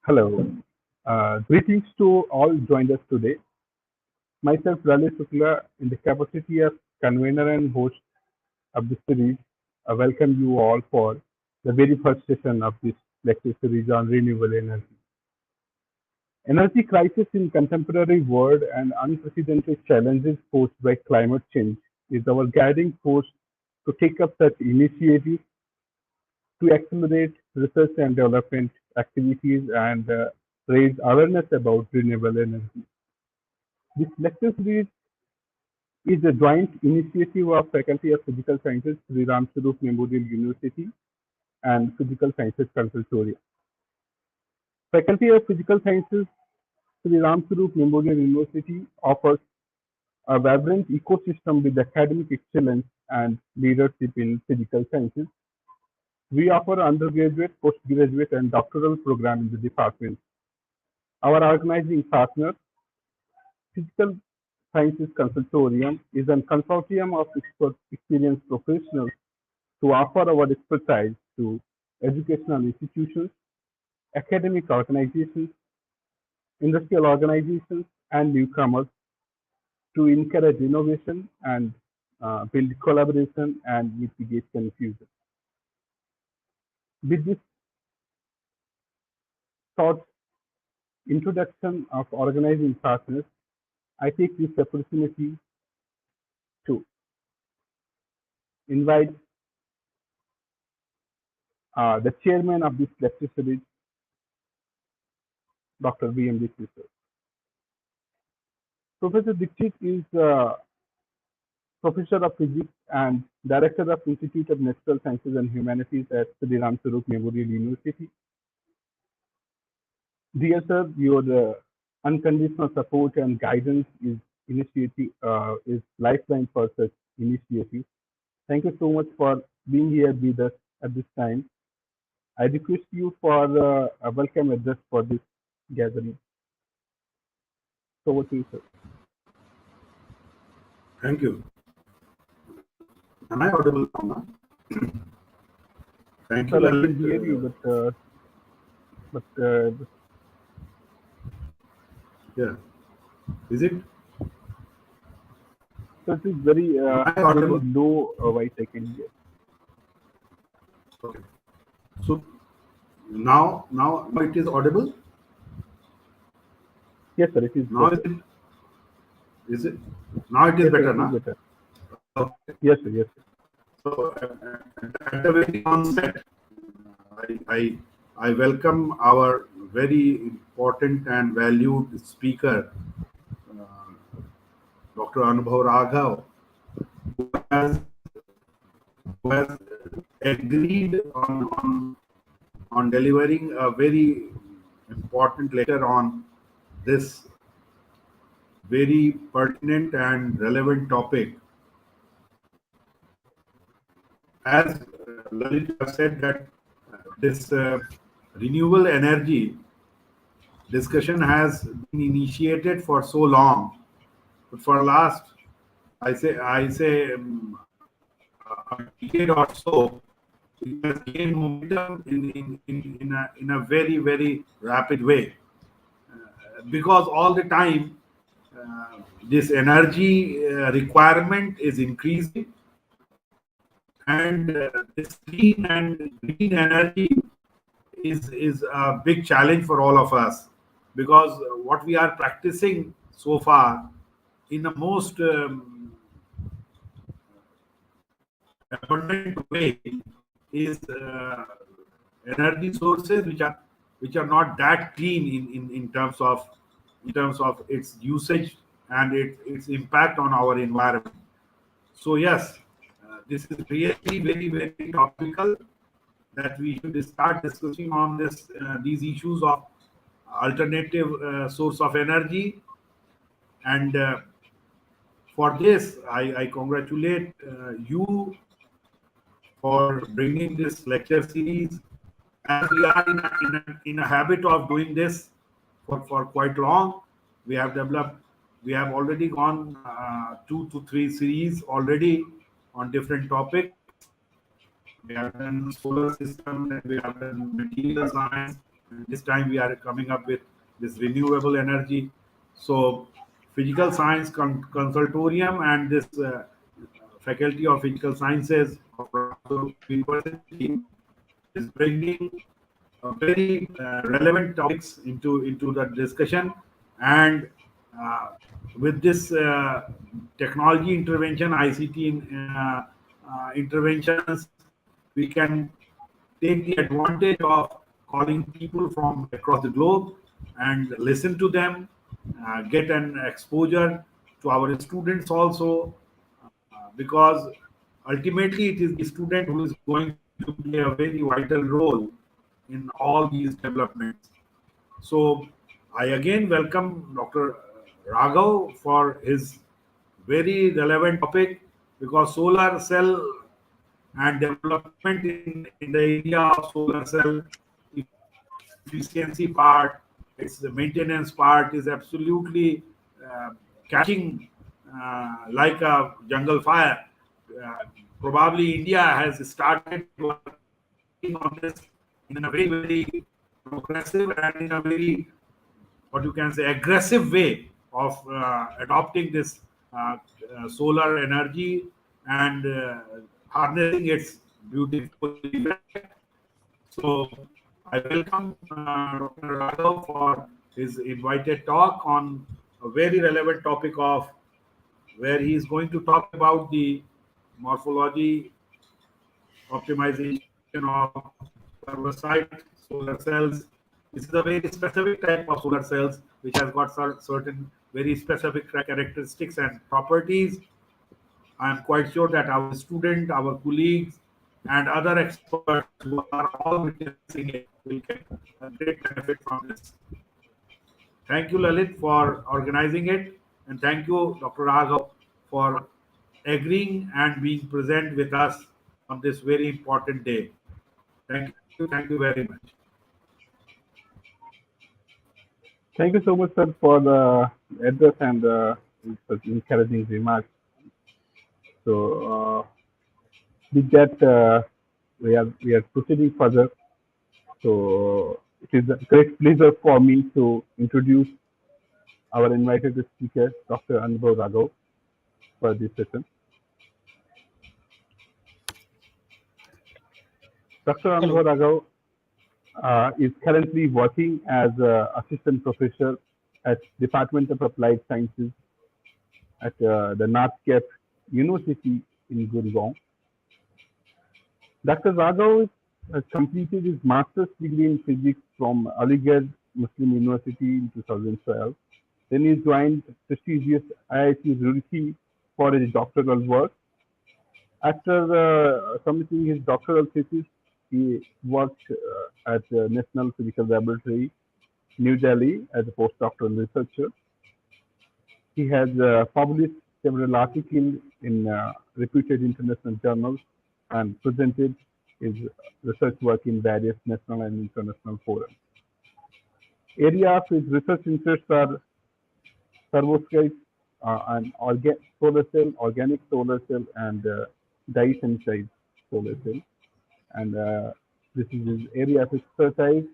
Hello. Greetings to all joined us today. Myself, Raleigh Shukla, in the capacity of convener and host of this series, I welcome you all for the very first session of this lecture series on renewable energy. Energy crisis in contemporary world and unprecedented challenges posed by climate change is our guiding force to take up such initiatives to accelerate research and development activities and raise awareness about renewable energy. This lecture series is a joint initiative of Faculty of Physical Sciences, Shri Ramswroop Memorial University, and Physical Sciences Consultorium. Faculty of Physical Sciences, Shri Ramswroop Memorial University offers a vibrant ecosystem with academic excellence and leadership in physical sciences. We offer undergraduate, postgraduate, and doctoral programs in the department. Our organizing partner, Physical Sciences Consultorium, is a consortium of experienced professionals to offer our expertise to educational institutions, academic organizations, industrial organizations, and newcomers to encourage innovation and build collaboration and mitigate confusion. With this short introduction of organizing partners, I take this opportunity to invite the chairman of this lecture series, Dr. V.M. Dixit. Professor Dixit is Professor of Physics and Director of Institute of Natural Sciences and Humanities at Shri Ramswroop Memorial University. Dear sir, your unconditional support and guidance is lifeline for such initiatives. Thank you so much for being here with us at this time. I request you for a welcome address for this gathering. So over to you, sir. Thank you. Am I audible now? Thank you, Sir, I Lalit. can hear you, but Yeah. Is it? so it is very Am I very audible? low voice I can hear. Okay. So now it is audible. Yes, sir, it is Now better. is it? Now it is Yes, sir, better, it is na? better. Okay. Yes, sir, yes, sir. So at the very onset, I I welcome our very important and valued speaker, Dr. Anubhav Raghav, who has who has agreed on delivering a very important lecture on this very pertinent and relevant topic. As Lalit has said that this renewable energy discussion has been initiated for so long, but for last I say a decade or so, it has gained momentum in a very rapid way, because all the time this energy requirement is increasing, and this clean and green energy is a big challenge for all of us, because what we are practicing so far in the most abundant way is energy sources which are not that clean in terms of its usage and its impact on our environment. So yes, this is really very topical that we should start discussing on these issues of alternative source of energy. And for this, I congratulate you for bringing this lecture series, as we are in a habit of doing this for quite long. We have already gone 2 to 3 series already on different topics. We have done solar system, then we have done material science, And this time we are coming up with this renewable energy. So, Physical Science Consultorium and this Faculty of Physical Sciences of Ramswroop University is bringing very relevant topics into the discussion, and uh, with this technology intervention, ICT interventions, we can take the advantage of calling people from across the globe and listen to them, get an exposure to our students also, because ultimately it is the student who is going to play a very vital role in all these developments. So I again welcome Dr. Raghav for his very relevant topic, because solar cell and development in the area of solar cell efficiency part, its maintenance part is absolutely catching like a jungle fire. Uh, Probably India has started working on this in a very progressive and in a very, what you can say, aggressive way of adopting this solar energy and harnessing its beautiful effect. So I welcome Dr. Raghav for his invited talk on a very relevant topic of, where he is going to talk about the morphology optimization of perovskite solar cells. This is a very specific type of solar cells which has got certain very specific characteristics and properties. I am quite sure that our student, our colleagues, and other experts who are all witnessing it will get a great benefit from this. Thank you, Lalit, for organizing it, and thank you, Dr. Raghav, for agreeing and being present with us on this very important day. Thank you very much. Thank you so much, sir, for the address and such encouraging remarks. So, with that, we are proceeding further. So, it is a great pleasure for me to introduce our invited speaker, Dr. Anubhav Raghav, for this session. Dr. Hello. Anubhav Raghav is currently working as assistant professor at Department of Applied Sciences at the NorthCap University in Gurugram. Dr. Raghav has completed his master's degree in physics from Aligarh Muslim University in 2012. Then he joined prestigious IIT Roorkee for his doctoral work. After submitting his doctoral thesis, he worked at the National Physical Laboratory, New Delhi, as a postdoctoral researcher. He has published several articles in reputed international journals and presented his research work in various national and international forums. Area of his research interests are perovskite and solar cell, organic solar cell, and dye-sensitized solar cell. And this is his area of expertise,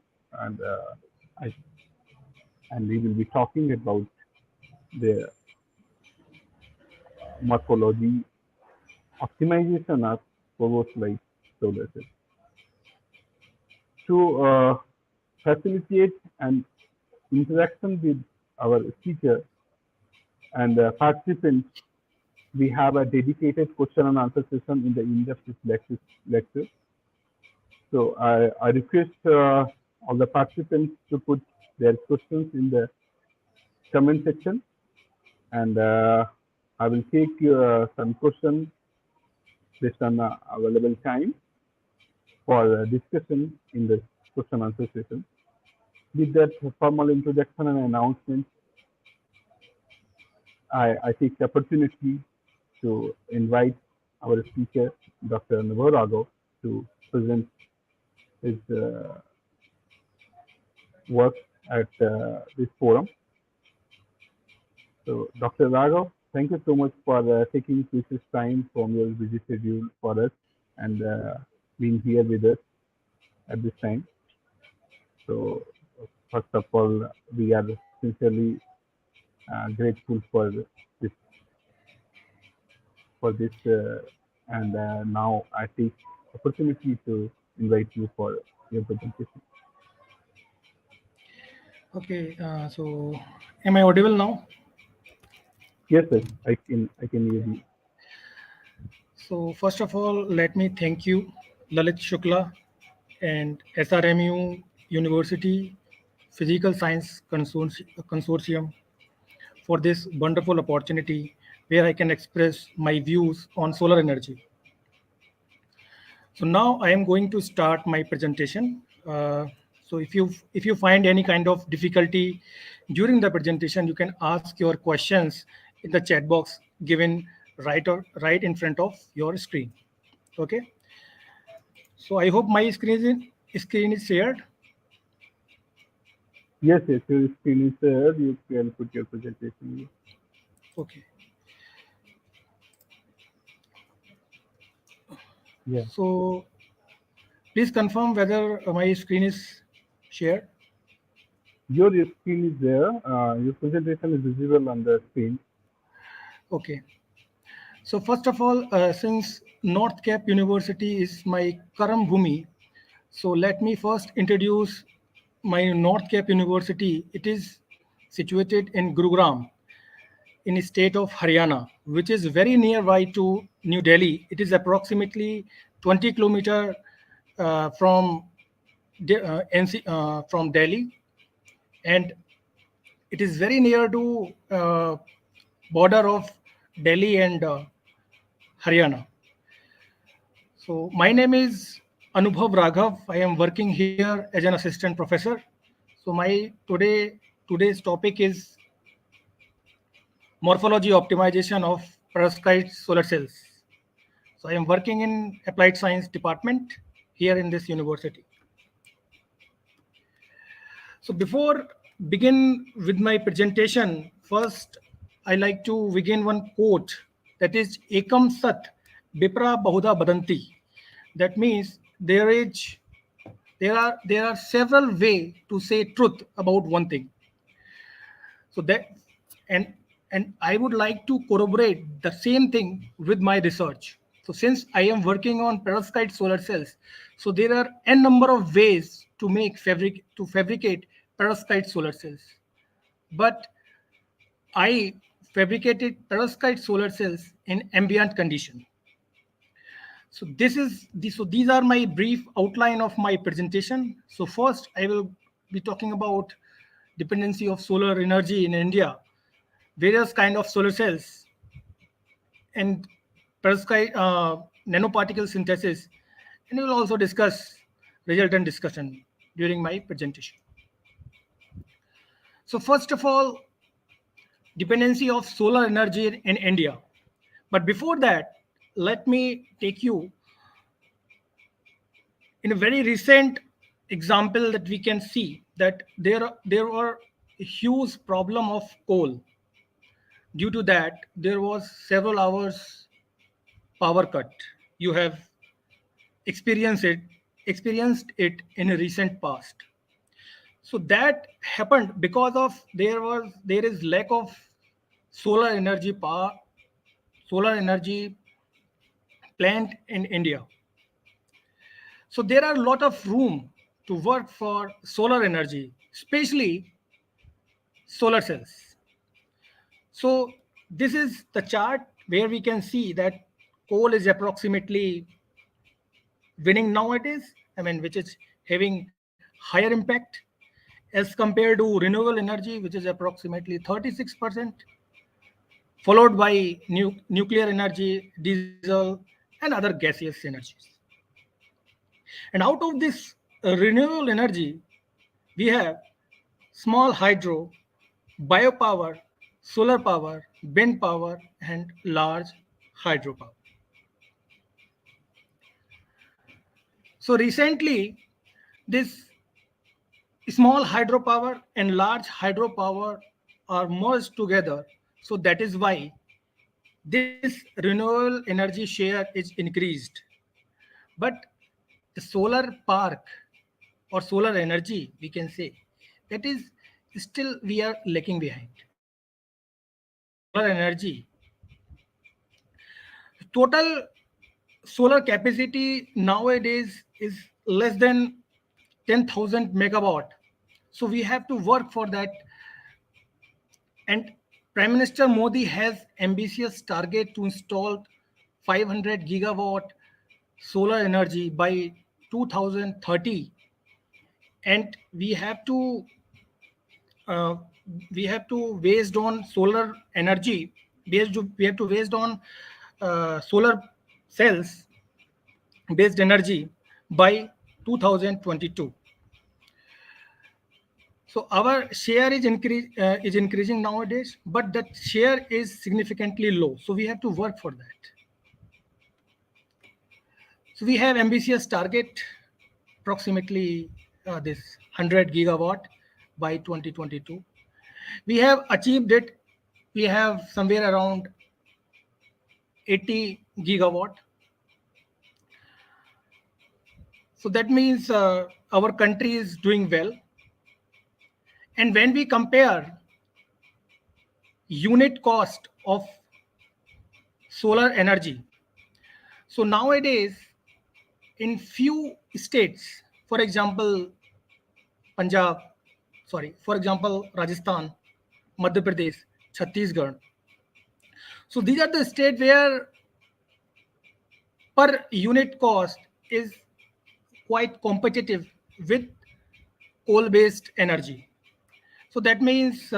and I, and we will be talking about the morphology optimization of perovskite solar cell. To facilitate an interaction with our speaker and participants, we have a dedicated question and answer session in the end of this lecture. So I request all the participants to put their questions in the comment section, and I will take some questions based on available time for discussion in the question answer session. With that formal introduction and announcement, I take the opportunity to invite our speaker, Dr. Anubhav Raghav, to present his work at this forum. So, Dr. Raghav, thank you so much for taking precious time from your busy schedule for us and being here with us at this time. So, first of all, we are sincerely grateful this for this, and now I take opportunity to invite you for your presentation. Okay, so am I audible now? Yes, sir, I can hear you. So first of all, let me thank you, Lalit Shukla and SRMU University Physical Science Consortium for this wonderful opportunity where I can express my views on solar energy. So now I am going to start my presentation. So if you find any kind of difficulty during the presentation, you can ask your questions in the chat box given right in front of your screen. Okay. So I hope my screen is shared. Yes, yes, your screen is there. You can put your presentation. Okay. Yeah, So please confirm whether my screen is shared. your screen is there. Your presentation is visible on the screen. Okay. So first of all, since NorthCap University is my Karam Bhumi, so let me first introduce my NorthCap University. It is situated in Gurugram, in the state of Haryana, which is very nearby to New Delhi. It is approximately 20 kilometer from Delhi, and it is very near to border of Delhi and Haryana. So my name is Anubhav Raghav. I am working here as an assistant professor. So my today's topic is morphology optimization of perovskite solar cells. So I am working in applied science department here in this university. So before begin with my presentation, first I like to begin one quote, that is Ekam Sat Vipra Bahuda Badanti. That means there are several ways to say truth about one thing. So that and and I would like to corroborate the same thing with my research. So since I am working on perovskite solar cells, so there are n number of ways to fabricate perovskite solar cells. But I fabricated perovskite solar cells in ambient condition. So these are my brief outline of my presentation. So first I will be talking about dependency of solar energy in India, various kind of solar cells, and perovskite nanoparticle synthesis, and we will also discuss resultant discussion during my presentation. So first of all, dependency of solar energy in India. But before that, let me take you in a very recent example that we can see that there were a huge problem of coal. Due to that, there was several hours power cut. You have experienced it experienced it in a recent past. So that happened because of there is lack of solar energy power solar energy plant in India. So there are a lot of room to work for solar energy, especially solar cells. So this is the chart where we can see that coal is approximately winning nowadays. I mean, which is having higher impact as compared to renewable energy, which is approximately 36%, followed by nuclear energy, diesel, and other gaseous energies. And out of this renewable energy, we have small hydro, biopower, solar power, wind power, and large hydropower. So recently, this small hydropower and large hydropower are merged together. So that is why this renewable energy share is increased. But the solar park or solar energy, we can say, that is still we are lacking behind. Solar energy, total solar capacity nowadays is less than 10,000 megawatt. So we have to work for that. And Prime Minister Modi has ambitious target to install 500 gigawatt solar energy by 2030, and uh, we have to based on solar energy, we have to based on solar cells based energy by 2022. So our share is increasing nowadays, but that share is significantly low. So we have to work for that. So we have ambitious target, approximately this 100 gigawatt by 2022. We have achieved it. We have somewhere around 80 gigawatt. So that means our country is doing well. And when we compare unit cost of solar energy, so nowadays in few states, for example, Punjab, for example, Rajasthan, Madhya Pradesh, Chhattisgarh. So these are the states where per unit cost is quite competitive with coal-based energy. So that means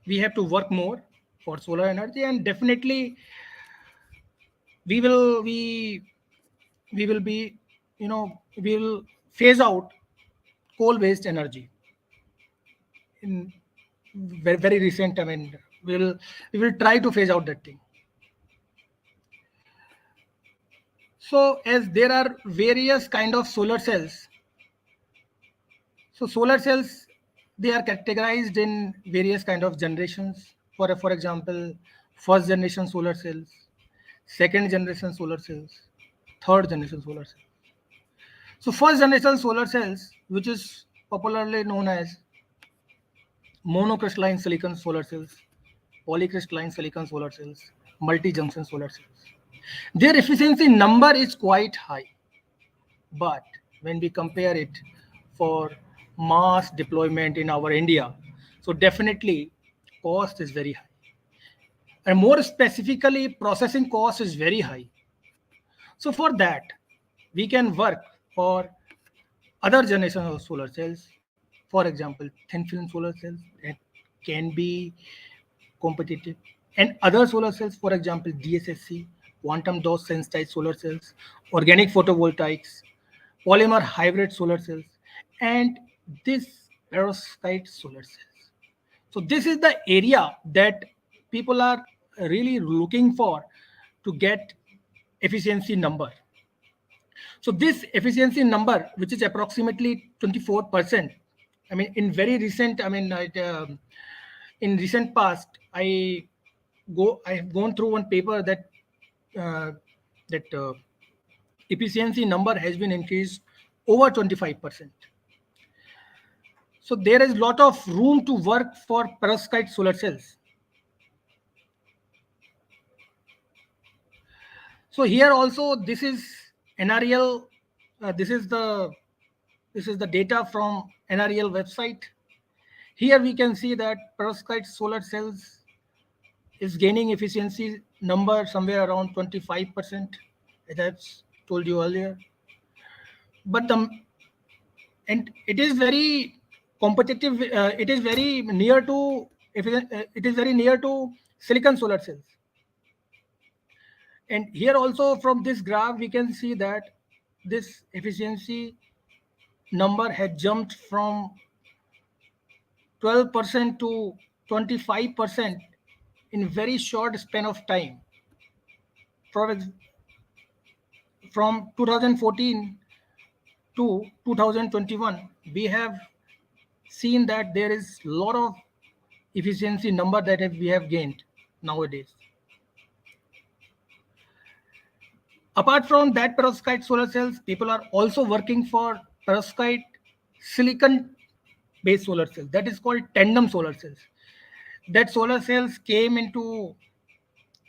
we have to work more for solar energy, and definitely we will we will be, we will phase out coal-based energy in very recent. I mean, we will try to phase out that thing. So as there are various kind of solar cells, so solar cells, they are categorized in various kind of generations. For example, first generation solar cells, second generation solar cells, third generation solar cells. So first generation solar cells, which is popularly known as monocrystalline silicon solar cells, polycrystalline silicon solar cells, multi-junction solar cells. Their efficiency number is quite high, but when we compare it for mass deployment in our India, so definitely cost is very high. And more specifically, processing cost is very high. So for that, we can work for other generations of solar cells. For example, thin film solar cells that can be competitive, and other solar cells, for example, DSSC, quantum dot sensitized solar cells, organic photovoltaics, polymer hybrid solar cells, and this perovskite solar cells. So this is the area that people are really looking for to get efficiency number. So this efficiency number, which is approximately 24%, I mean, in very recent, in recent past, I have gone through one paper that uh, efficiency number has been increased over 25%. So there is lot of room to work for perovskite solar cells. So here also, this is NREL. This is the data from NREL website. Here we can see that perovskite solar cells is gaining efficiency number somewhere around 25%, as I've told you earlier. But and it is very competitive. It is very near to it is very near to silicon solar cells. And here also from this graph, we can see that this efficiency number had jumped from 12% to 25% in very short span of time. From 2014 to 2021, we have seen that there is a lot of efficiency number that we have gained nowadays. Apart from that perovskite solar cells, people are also working for perovskite silicon based solar cells, that is called tandem solar cells. That solar cells came into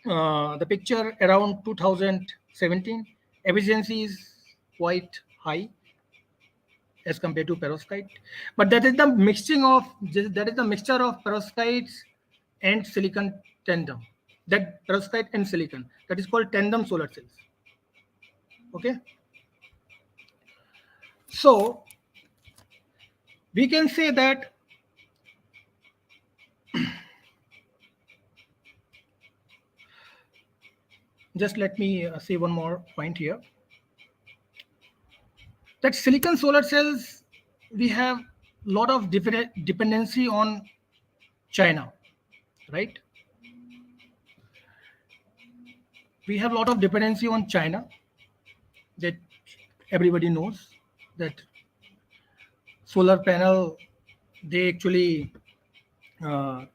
the picture around 2017. Efficiency is quite high as compared to perovskite, but that is the mixture of perovskites and silicon tandem. That perovskite and silicon, that is called tandem solar cells. Okay, so we can say that just let me say one more point here, that silicon solar cells, we have lot of dependency on China, right? We have a lot of dependency on China, that everybody knows that solar panel, they actually uh,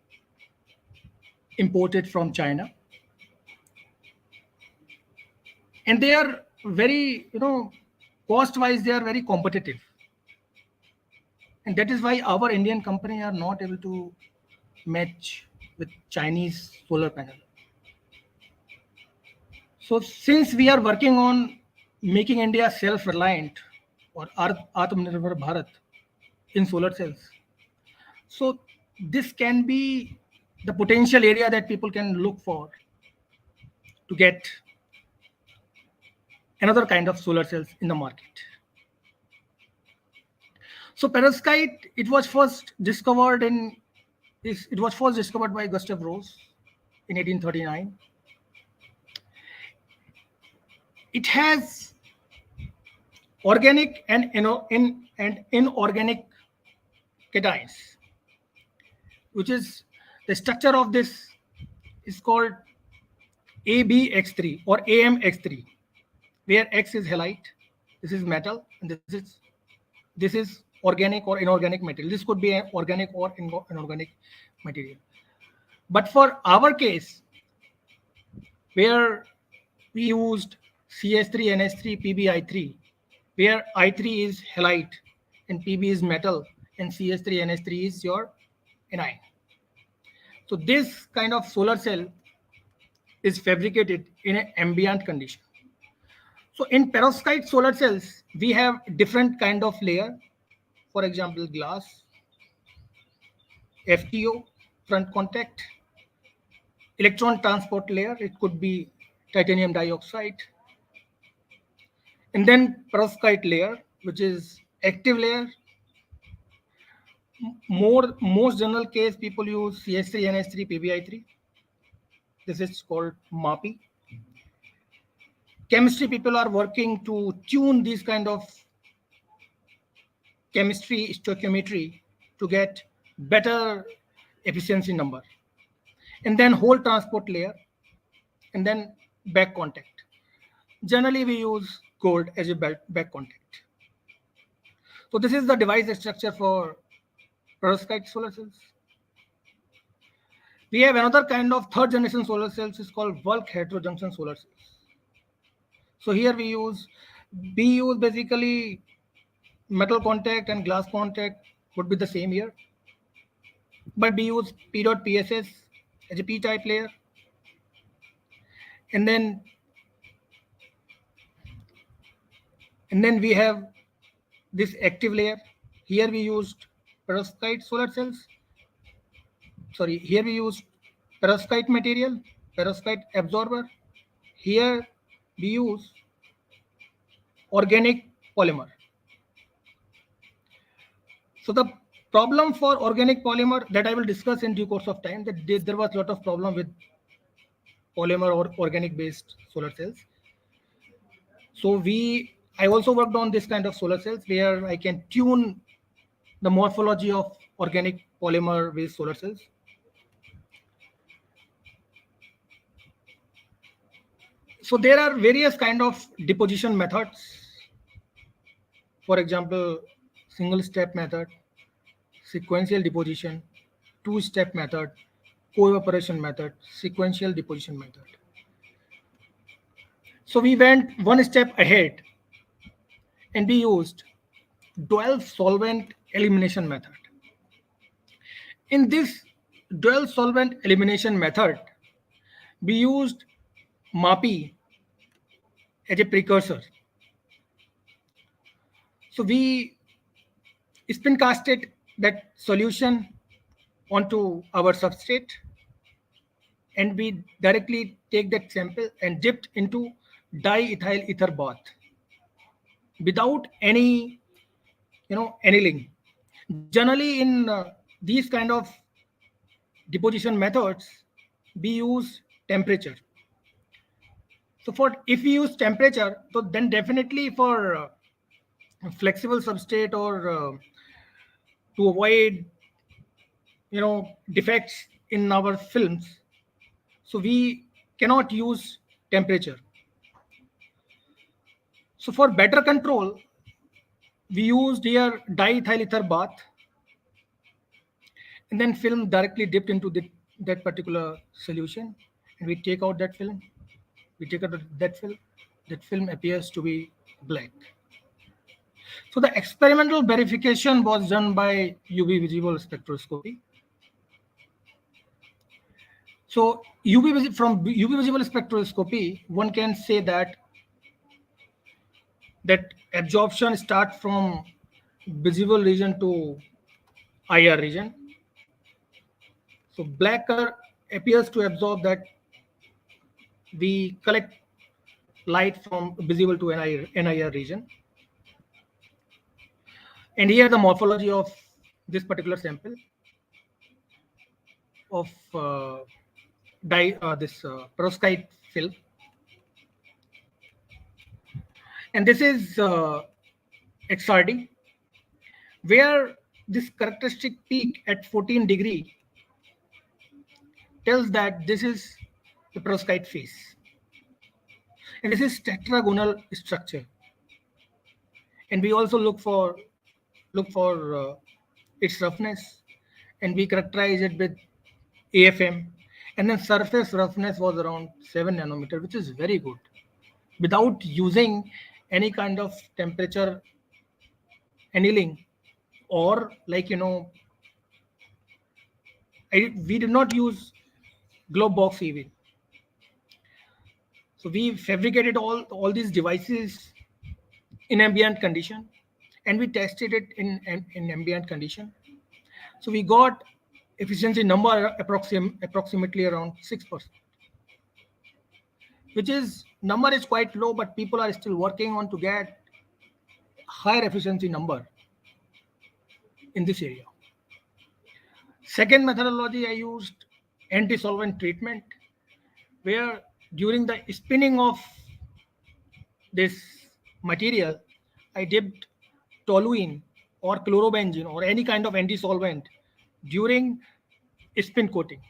imported from China, and they are very, cost wise they are very competitive, and that is why our Indian company are not able to match with Chinese solar panel. So since we are working on making India self-reliant or Atmanirbhar Bharat in solar cells, so this can be the potential area that people can look for to get another kind of solar cells in the market. So perovskite, it was first discovered by Gustav Rose in 1839. It has organic and inorganic cations, which is the structure of this is called ABX3 or AMX3, where X is halide, this is metal, and this is organic or inorganic material. This could be an organic or inorganic material. But for our case, where we used CS3NH3 PbI3, where I3 is halide and Pb is metal and CS3NH3 is your anion. So this kind of solar cell is fabricated in an ambient condition. So in perovskite solar cells, we have different kind of layer. For example, glass, FTO, front contact, electron transport layer, it could be titanium dioxide, and then perovskite layer, which is active layer. Most general case, people use CS3NH3 PbI3. This is called MAPI. Chemistry people are working to tune these kind of chemistry stoichiometry to get better efficiency number. And then whole transport layer, and then back contact. Generally, we use gold as a back contact. So this is the device structure for perovskite solar cells. We have another kind of third generation solar cells, is called bulk heterojunction solar cells. So here we use basically metal contact and glass contact would be the same here, but we use P.PSS as a P-type layer, and then we have this active layer. Here we used perovskite solar cells. Sorry, here we used perovskite material, perovskite absorber. Here we use organic polymer. So the problem for organic polymer that I will discuss in due course of time, that there was a lot of problem with polymer or organic based solar cells. So I also worked on this kind of solar cells where I can tune the morphology of organic polymer based solar cells. So there are various kind of deposition methods. For example, single step method, sequential deposition, two-step method, co-evaporation method, sequential deposition method. So we went one step ahead and we used dual solvent elimination method. In this dual solvent elimination method, we used MAPI as a precursor. So we spin casted that solution onto our substrate, and we directly take that sample and dipped into diethyl ether bath without any annealing. Generally, in these kind of deposition methods, we use temperature. So for if we use temperature, so then definitely for flexible substrate or to avoid defects in our films, so we cannot use temperature. So for better control, we used here diethyl ether bath, and then film directly dipped into that particular solution, and we take out that film. We take out that film. That film appears to be black. So the experimental verification was done by UV visible spectroscopy. So from UV visible spectroscopy, one can say that absorption starts from visible region to IR region. So black color appears to absorb that we collect light from visible to NIR region. And here the morphology of this particular sample of this perovskite film. And this is XRD, where this characteristic peak at 14 degree tells that this is the perovskite phase. And this is tetragonal structure. And we also look for its roughness, and we characterize it with AFM. And then surface roughness was around 7 nanometer, which is very good, without using any kind of temperature annealing, or we did not use globe box even. So we fabricated all these devices in ambient condition, and we tested it in ambient condition. So we got efficiency number approximately around 6%, which is number is quite low, but people are still working on to get higher efficiency number in this area. Second methodology I used anti-solvent treatment, where during the spinning of this material, I dipped toluene or chlorobenzene or any kind of anti-solvent during spin coating,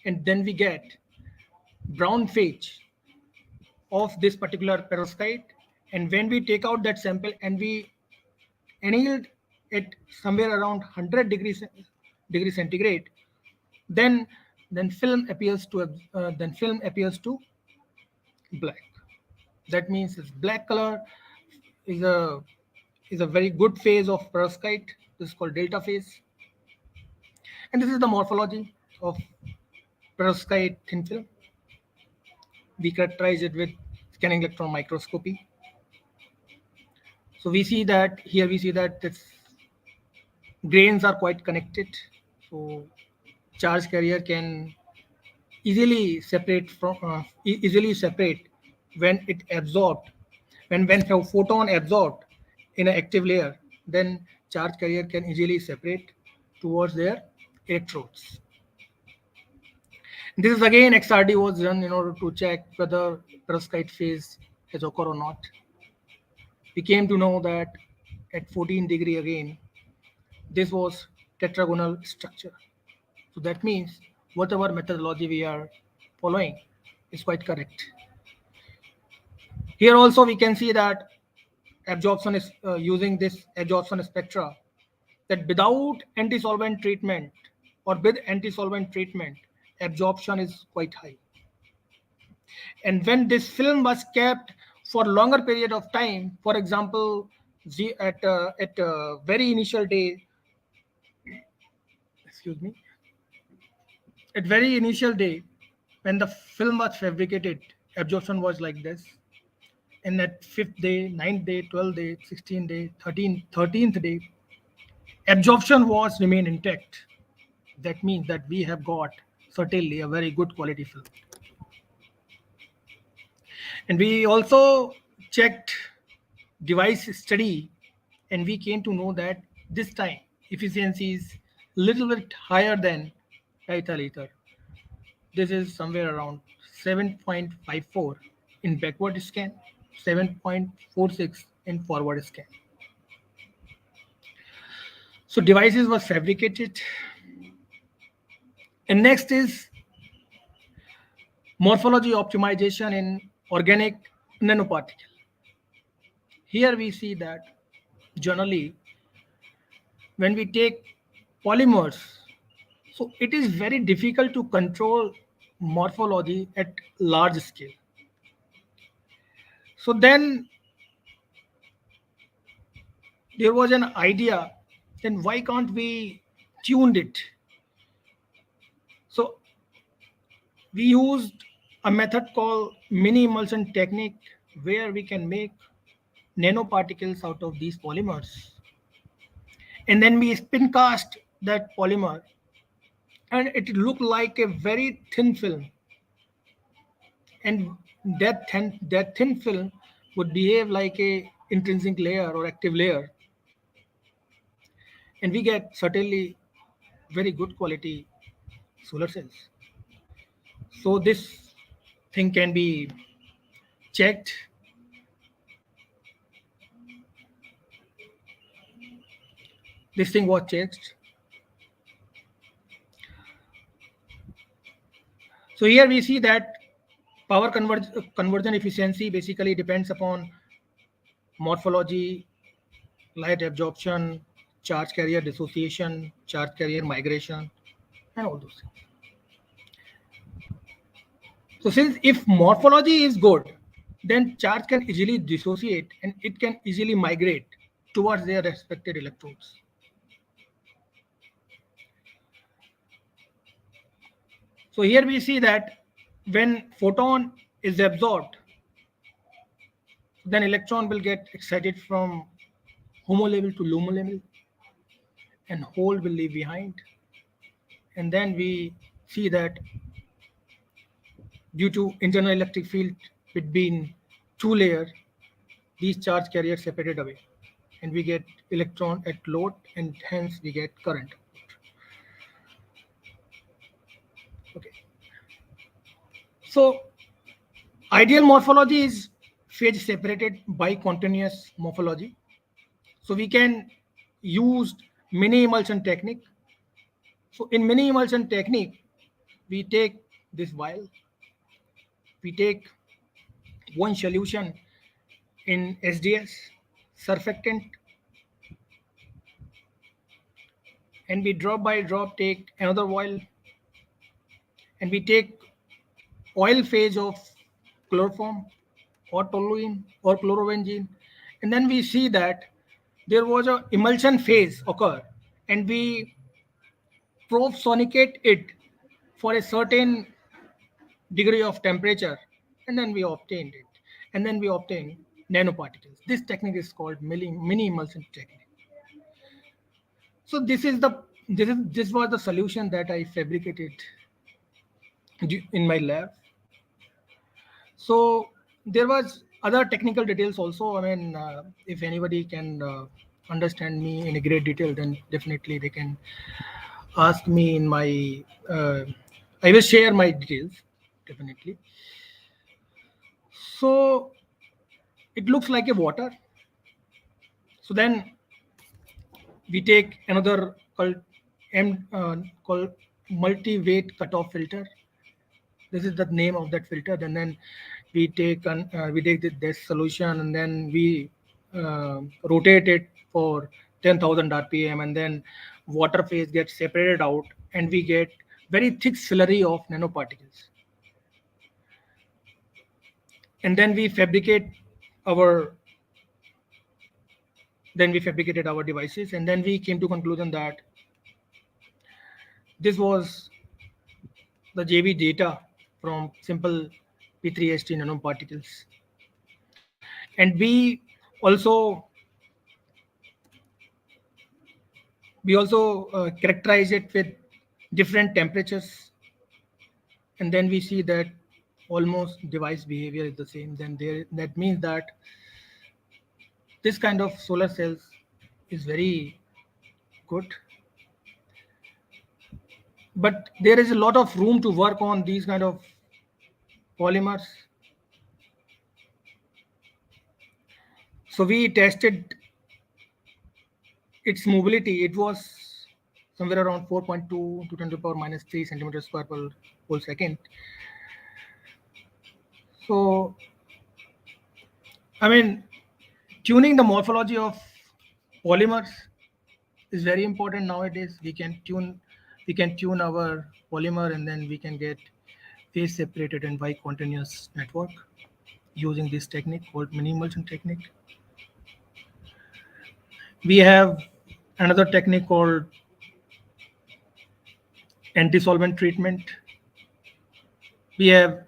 and then we get brown phase of this particular perovskite. And when we take out that sample and we annealed it somewhere around 100 degrees centigrade, then film appears to black. That means this black color is a very good phase of perovskite. This is called delta phase. And this is the morphology of perovskite thin film. We characterize it with scanning electron microscopy. So we see that its grains are quite connected. So charge carrier can easily separate when it absorbed. When a photon absorbed in an active layer, then charge carrier can easily separate towards their electrodes. This is again XRD was done in order to check whether perovskite phase has occurred or not. We came to know that at 14 degree again, this was tetragonal structure. So that means whatever methodology we are following is quite correct. Here also we can see that absorption is using this absorption spectra, that without anti-solvent treatment or with anti-solvent treatment, absorption is quite high. And when this film was kept for longer period of time, for example, at very initial day, excuse me, at very initial day, when the film was fabricated, absorption was like this. And at fifth day, ninth day, 12th day, 16th day, 13th day, absorption was remain intact. That means that we have got certainly a very good quality film. And we also checked device study, and we came to know that this time efficiency is little bit higher than ethyl ether. This is somewhere around 7.54 in backward scan, 7.46 in forward scan. So devices were fabricated. And next is morphology optimization in organic nanoparticle. Here we see that generally when we take polymers, so it is very difficult to control morphology at large scale. So then there was an idea, then why can't we tune it? So we used a method called mini emulsion technique, where we can make nanoparticles out of these polymers. And then we spin cast that polymer, and it looked like a very thin film. And that thin film would behave like a intrinsic layer or active layer. And we get certainly very good quality solar cells. So this thing can be checked. This thing was checked. So here we see that power conversion efficiency basically depends upon morphology, light absorption, charge carrier dissociation, charge carrier migration, and all those things. So since if morphology is good, then charge can easily dissociate and it can easily migrate towards their respected electrodes. So here we see that when photon is absorbed, then electron will get excited from HOMO level to LUMO level, and hole will leave behind. And then we see that due to internal electric field between two layers, these charge carriers separated away, and we get electron at load, and hence we get current. Okay. So ideal morphology is phase separated by continuous morphology. So we can use mini emulsion technique. So in mini emulsion technique, we take this vial, we take one solution in SDS, surfactant, and we drop by drop take another vial, and we take oil phase of chloroform or toluene or chlorobenzene, and then we see that there was a emulsion phase occur, and we probe-sonicate it for a certain degree of temperature, and then we obtained it, and then we obtain nanoparticles. This technique is called mini emulsion technique. So this was the solution that I fabricated in my lab. So there was other technical details also. I mean, if anybody can understand me in a great detail, then definitely they can ask me in my. I will share my details definitely. So it looks like a water. So then we take another called multi-weight cutoff filter. This is the name of that filter. And then we take this solution, and then we rotate it for 10,000 RPM, and then water phase gets separated out, and we get very thick slurry of nanoparticles. And then we fabricate our Then we fabricated our devices, and then we came to conclusion that this was the JV data from simple P3ST nanoparticles. And we also characterize it with different temperatures, and then we see that almost device behavior is the same. Then that means that this kind of solar cells is very good, but there is a lot of room to work on these kind of polymers. So we tested its mobility. It was somewhere around 4.2 to 10 to the power minus 3 centimeters square per whole second. So, I mean, tuning the morphology of polymers is very important nowadays. We can tune our polymer, and then we can get phase separated and Y continuous network using this technique called mini emulsion technique. We have another technique called anti-solvent treatment. We have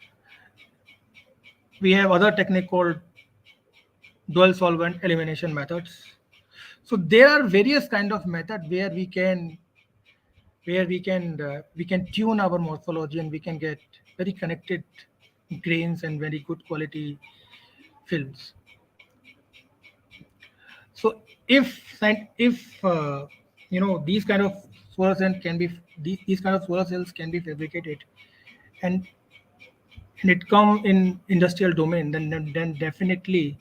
other technique called dual solvent elimination methods. So there are various kind of method where we can tune our morphology, and we can get very connected grains and very good quality films. So if these kind of solar cells can be these kind of solar cells can be fabricated, and it come in industrial domain, then definitely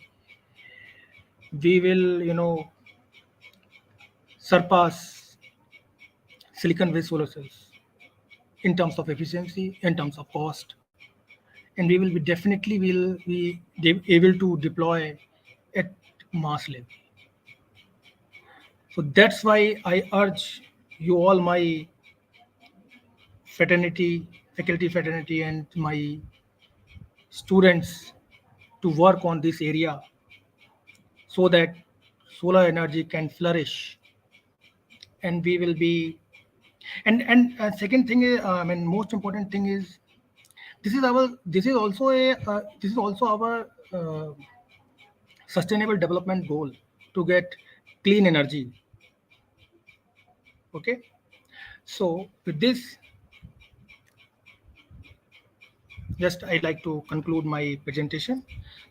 we will surpass silicon based solar cells in terms of efficiency, in terms of cost, and we will be definitely will be able to deploy at mass level. So that's why I urge you all, my faculty fraternity, and my students, to work on this area so that solar energy can flourish, and we will be. And second thing is, most important thing is, this is also our sustainable development goal, to get clean energy. Okay, so with this, just I'd like to conclude my presentation.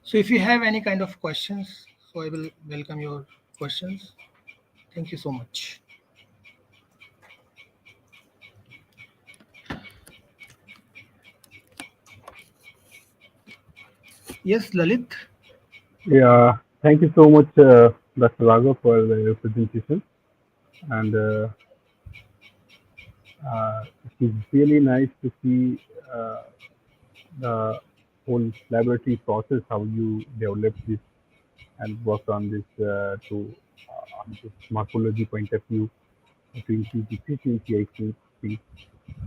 So if you have any kind of questions, so I will welcome your questions. Thank you so much. Yes, Lalit. Yeah, thank you so much, Dr. Raghav, for the presentation. And it is really nice to see the whole laboratory process, how you developed this and worked on this on this morphology point of view to increase efficiency, I think.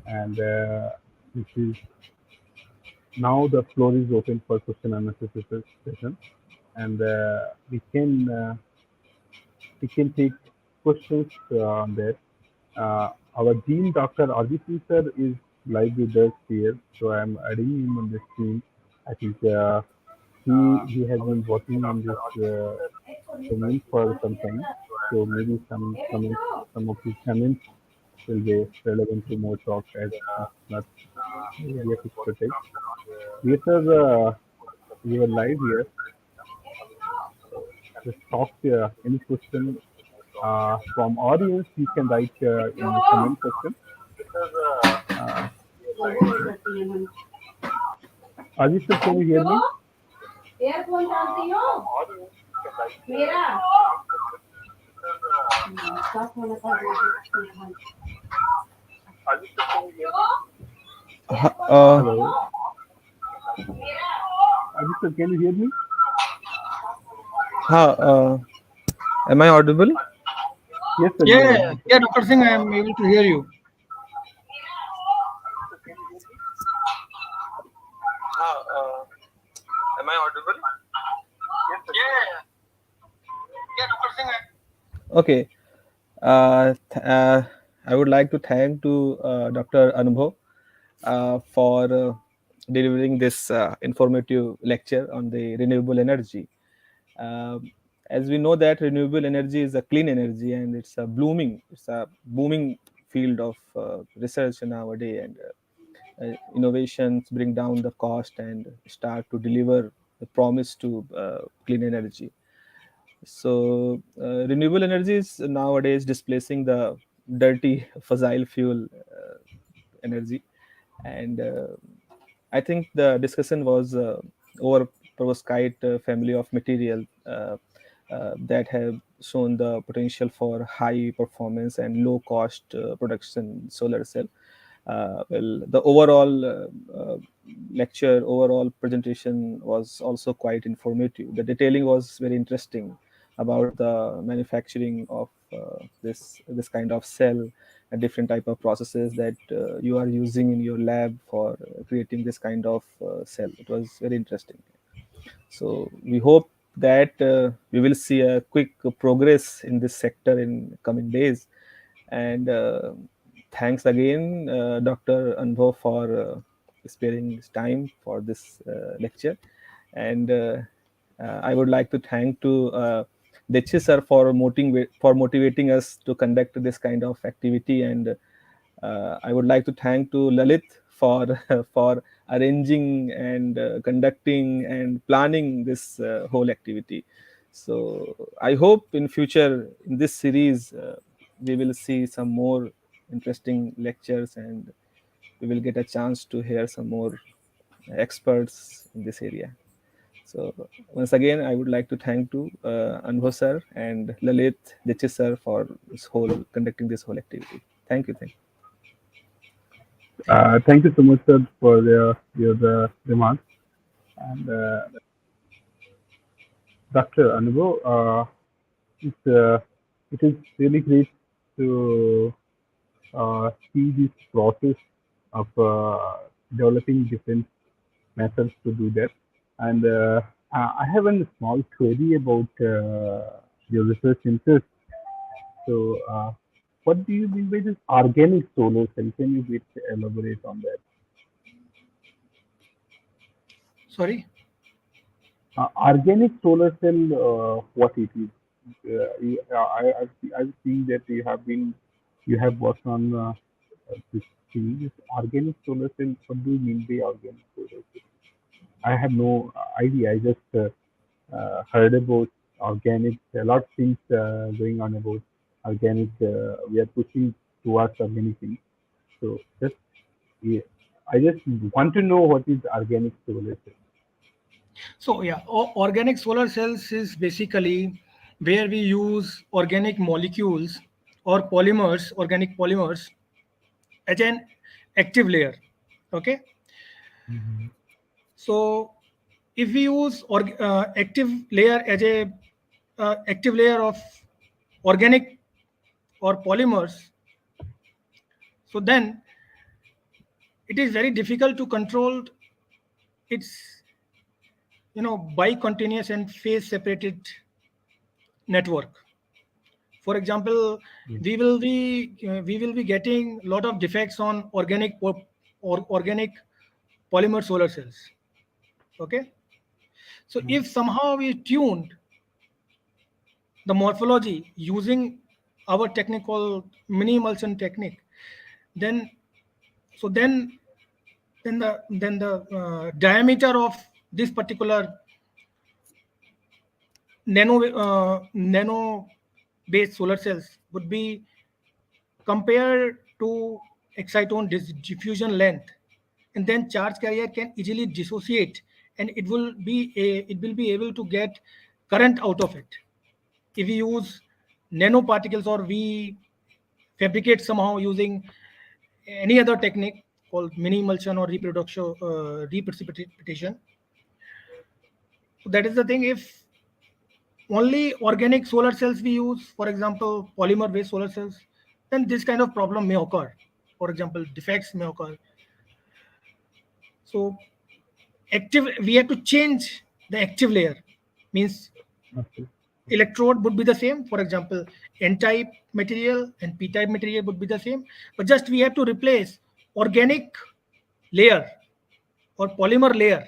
And this is now the floor is open for question and answer session, and we can take questions on that. Our Dean, Dr. Aditi sir, is live with us here, so I'm adding him on the screen. I think he has been working on this domain for some time, so maybe some of his comments will be relevant to more talk as it's not area of expertise. Yes, sir, you are live here. Just talk any question from audience. You can write in the comment section. Ajit sir, can you hear me? Hello. Ajit sir, can you hear me? Am I audible? Yes, sir. Yeah, Dr. Singh, I am able to hear you. Am I audible? Yeah, Dr. Singh, Okay. I would like to thank to Dr. Anubhav for delivering this informative lecture on the renewable energy. Um, as we know that renewable energy is a clean energy and it's a booming field of research nowadays, and innovations bring down the cost and start to deliver the promise to clean energy. So renewable energy is nowadays displacing the dirty fossil fuel energy, and I think the discussion was over perovskite family of material that have shown the potential for high performance and low cost production solar cell. Well, the overall lecture, overall presentation was also quite informative. The detailing was very interesting about the manufacturing of this kind of cell and different type of processes that you are using in your lab for creating this kind of cell. It was very interesting. So we hope that we will see a quick progress in this sector in coming days. And thanks again, Dr. Anubhav, for sparing his time for this lecture. And I would like to thank to Dechi sir for motivating us to conduct this kind of activity, and I would like to thank to Lalit for for arranging and conducting and planning this whole activity. So I hope in future in this series we will see some more interesting lectures, and we will get a chance to hear some more experts in this area. So once again, I would like to thank to Anubhav sir and Lalit Dechi sir for this whole conducting this whole activity. Thank you. Thank you. Thank you so much, sir, for your remarks. And Dr. Anubhav, it is really great to see this process of developing different methods to do that. And I have a small query about your research interest. So, what do you mean by this organic solar cell? Can you bit elaborate on that? Sorry. Organic solar cell, what it is? I've seen that you have worked on this thing. This organic solar cell. What do you mean by organic solar cell? I have no idea. I just heard about organic. A lot of things going on about organic. We are pushing towards organic things. So just yeah, I just want to know what is organic solar cell. So yeah, organic solar cells is basically where we use organic molecules or polymers, organic polymers, as an active layer. Okay. Mhm. So if we use active layer as a active layer of organic or polymers, so then it is very difficult to control its bicontinuous and phase separated network. For example, Yeah. we will be getting a lot of defects on or organic polymer solar cells. Okay. So Mm. if somehow we tuned the morphology using our technical mini emulsion technique, then so then the diameter of this particular nano based solar cells would be compared to exciton diffusion length, and then charge carrier can easily dissociate, and it will be able to get current out of it. If we use nanoparticles or we fabricate somehow using any other technique called mini emulsion or reproduction reprecipitation. So that is the thing. If only organic solar cells we use, for example, polymer based solar cells, then this kind of problem may occur. For example, defects may occur. So active, we have to change the active layer. Means Okay. electrode would be the same. For example, N-type material and P-type material would be the same, but just we have to replace organic layer or polymer layer,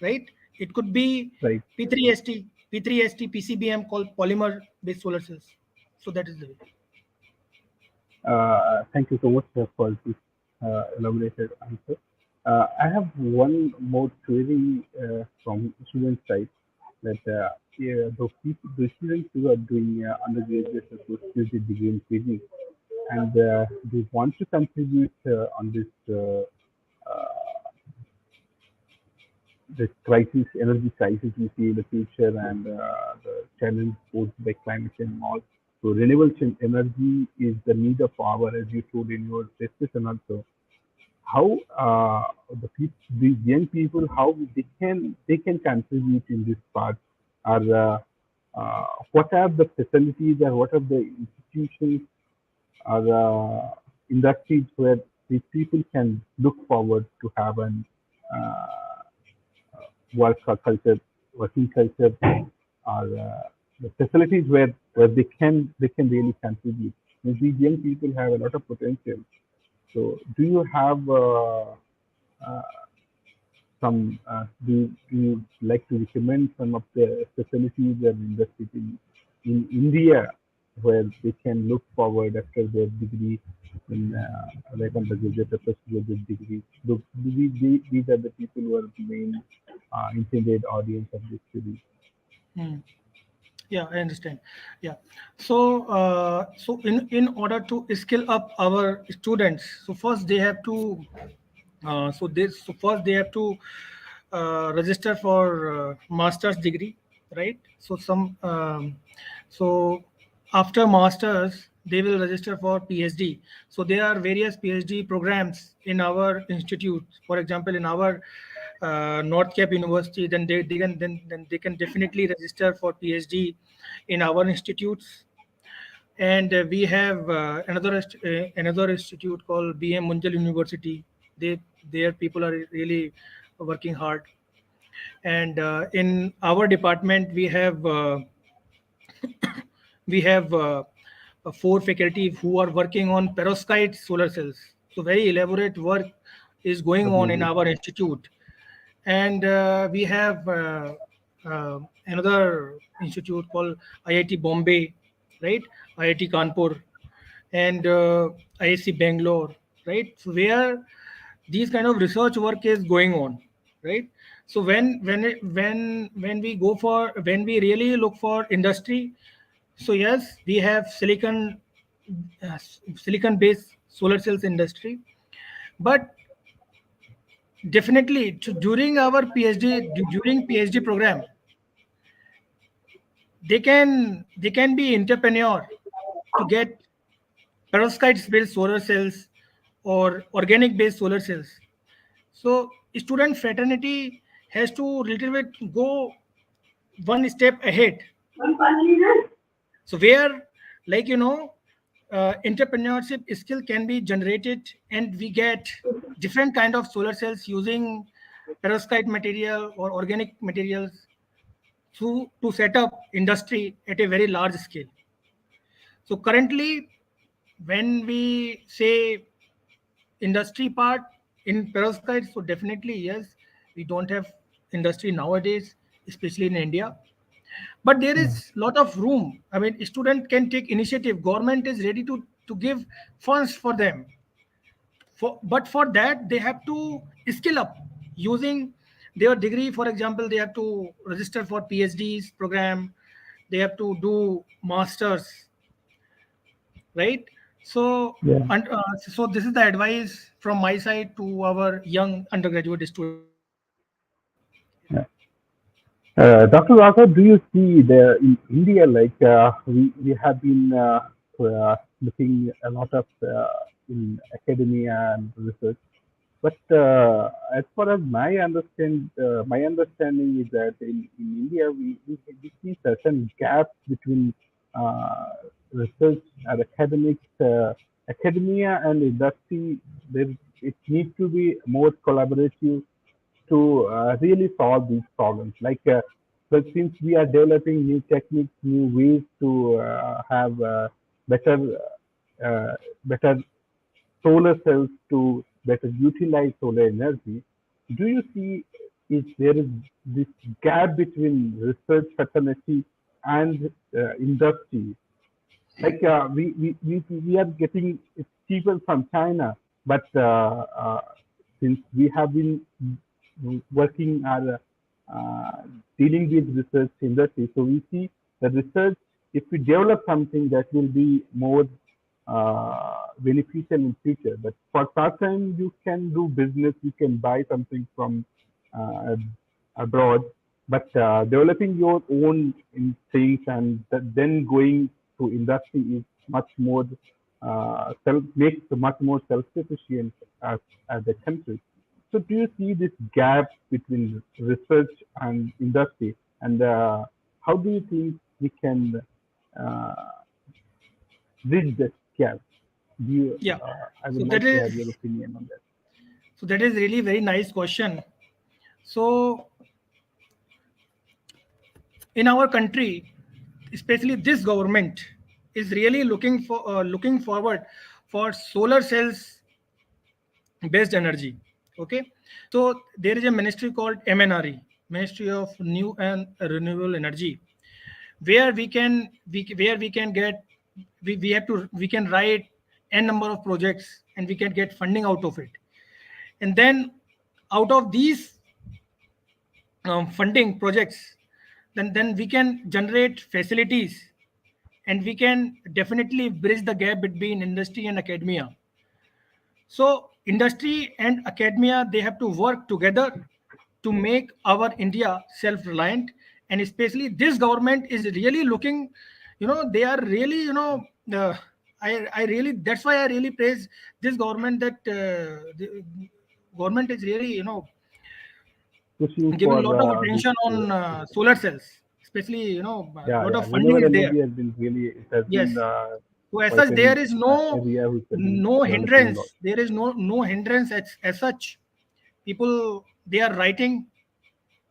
right? It could be Right. P3ST, P3ST, PCBM called polymer based solar cells. So that is the way. Thank you so much for this elaborated answer. I have one more query from student side that yeah, the students who are doing undergraduate or PhD degree in physics and they want to contribute on this crisis, energy crisis we see in the future and the challenge posed by climate change and all. So renewable energy is the need of hour, as you told in your discussion also. How these young people, how they can contribute in this part, or what are the facilities or what are the institutions or industries where these people can look forward to have an uh, work or culture, working culture, or the facilities where they can really contribute. Means these young people have a lot of potential. So, do you have uh, do you like to recommend some of the facilities and industries in India where they can look forward after their degree in like undergraduate or postgraduate degree? These are the people who are the main intended audience of this series. Hmm. Yeah, I understand. Yeah. So, so in order to skill up our students, so first they have to, so first they have to register for master's degree, right? So so after masters they will register for PhD. So there are various PhD programs in our institute. For example, in our NorthCap University, then they can definitely register for PhD in our institutes. And we have another institute called BM Munjal University. Their people are really working hard. And in our department, we have four faculty who are working on perovskite solar cells. So very elaborate work is going on in Amazing. our institute. And we have another institute called IIT Bombay, right? IIT Kanpur, and IIC Bangalore, right? So where these kind of research work is going on, right? So when we really look for industry, so yes, we have uh, silicon based solar cells industry, but definitely during our during PhD program, they can be entrepreneur to get perovskite based solar cells or organic based solar cells. So student fraternity has to little bit go one step ahead. So where, like entrepreneurship skill can be generated, and we get different kind of solar cells using perovskite material or organic materials to set up industry at a very large scale. So currently, when we say industry part in perovskite, so definitely yes, we don't have industry nowadays, especially in India. But there is lot of room. I mean, student can take initiative. Government is ready to give funds for them. But for that, they have to skill up using their degree. For example, they have to register for PhDs program. They have to do masters, right? So, Yeah. so this is the advice from my side to our young undergraduate students. Yeah. Dr. Raghav, do you see in India, like we have been looking a lot of in academia and research, but as far as my understanding is that in India we see certain gaps between uh, research and academia and industry. There, it needs to be more collaborative to really solve these problems. Like But since we are developing new techniques, new ways to have better better solar cells to better utilize solar energy, do you see if there is this gap between research fraternity and industry? Like we are getting it cheaper from China, but since we have been working or dealing with research industry, so we see the research, if we develop something that will be more beneficial in future. But for part time, you can do business, you can buy something from uh, abroad, but developing your own things and then going to industry is much more makes much more self-sufficient as a country. So do you see this gap between research and industry, and how do you think we can uh, bridge that gap? Do you, Yeah. I So would that like to have is your opinion on that. so that is really very nice question. So in our country, especially this government is really looking forward for solar cells based energy. Okay, so there is a ministry called MNRE, Ministry of New and Renewable Energy, where we can get we can write n number of projects and we can get funding out of it, and then out of these funding projects, then we can generate facilities, and we can definitely bridge the gap between industry and academia. So industry and academia, they have to work together to make our India self-reliant. And especially this government is really looking, they are really, I really, that's why I really praise this government, that the government is really, Pushing giving a for lot of this, attention on solar cells, especially, a yeah, lot yeah, of funding renewable is there. energy has been really, it has Yes. been So as quite such, there an is no area which has been no developing a lot. hindrance. There is no hindrance as such. People, they are writing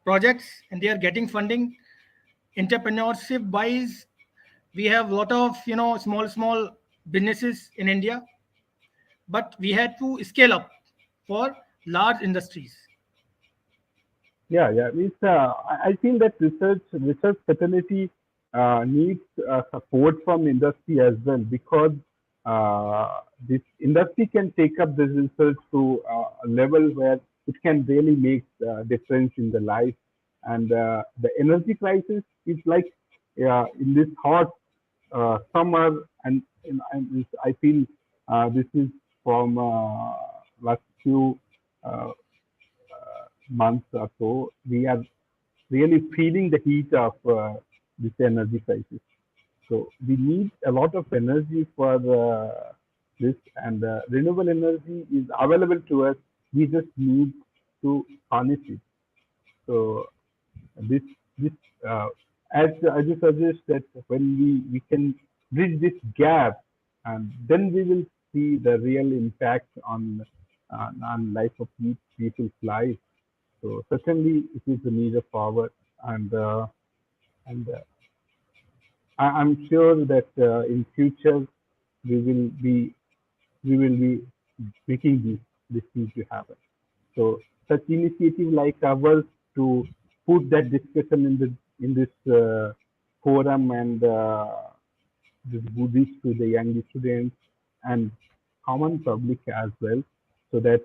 projects and they are getting funding. Entrepreneurship wise, we have a lot of small businesses in India, but we had to scale up for large industries. Yeah, yeah. I feel that research fraternity needs support from industry as well, because this industry can take up this research to a level where it can really make a difference in the life. And the energy crisis is like in this hot summer, and I feel this is from last few uh, months or so, we are really feeling the heat of this energy crisis. So we need a lot of energy for this, and renewable energy is available to us. We just need to harness it. So this this as you suggest that when we can bridge this gap, and then we will see the real impact on life of people's life. So certainly it is a need of power, and I'm sure that in future we will be we will be making this need to happen. So such initiative like ours to put that discussion in this forum, and this would reach to the young students and common public as well, so that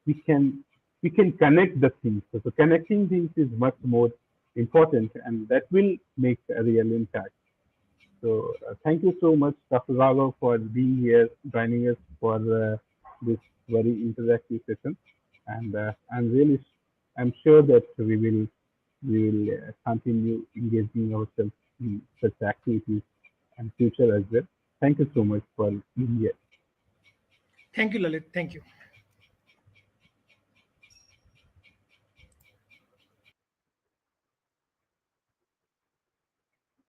we can we can connect the things. So connecting things is much more important, and that will make a real impact. So thank you so much, Dr. Raghav, for being here, joining us for this very interactive session. And I'm sure that we will continue engaging ourselves in such activities and future as well. Thank you so much for being here. Thank you, Lalit. Thank you.